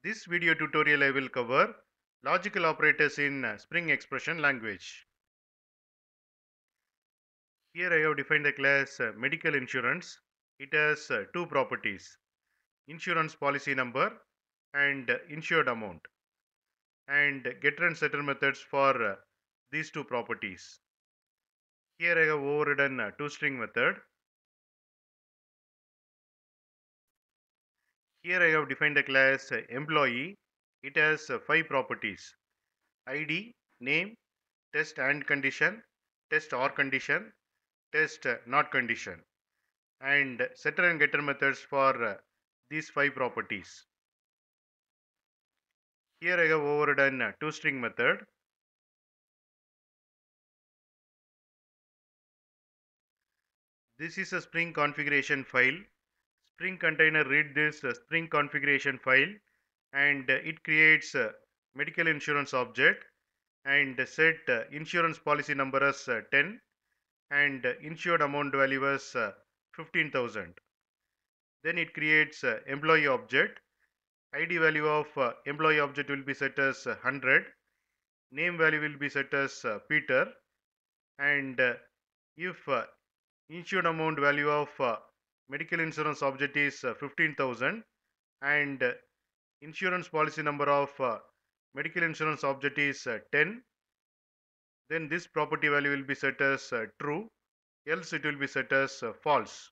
This video tutorial I will cover logical operators in Spring Expression language. Here I have defined the class medical insurance. It has two properties: insurance policy number and insured amount, and getter and setter methods for these two properties. Here I have overridden toString method. Here I have defined the class employee. It has five properties: ID, name, test and condition, test or condition, test not condition, and setter and getter methods for these five properties. Here I have overridden toString method. This is a Spring configuration file. Spring container read this Spring configuration file, and it creates a medical insurance object and set insurance policy number as 10 and insured amount value as 15,000. Then it creates employee object. ID value of employee object will be set as 100. Name value will be set as Peter, and if insured amount value of medical insurance object is 15,000 and insurance policy number of medical insurance object is 10, then this property value will be set as true, else it will be set as false.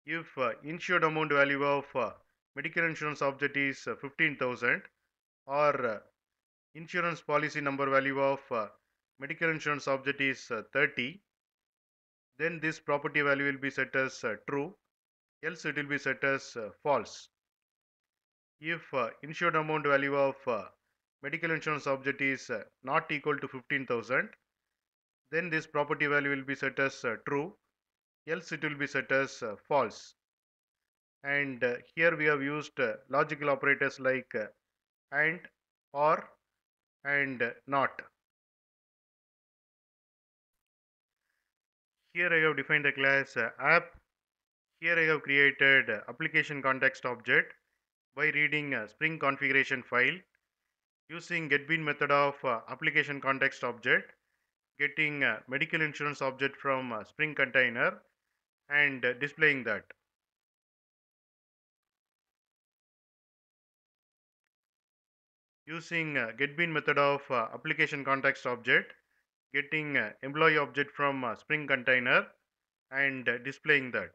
If insured amount value of medical insurance object is 15,000 or insurance policy number value of medical insurance object is 30, then this property value will be set as true, else it will be set as false. If insured amount value of medical insurance object is not equal to 15,000, then this property value will be set as true, else it will be set as false. And here we have used logical operators like and, or, and not. Here I have defined the class app. Here I have created application context object by reading a Spring configuration file, using getBean method of application context object, getting medical insurance object from Spring container, and displaying that. Using getBean method of application context object, getting employee object from Spring container, and displaying that.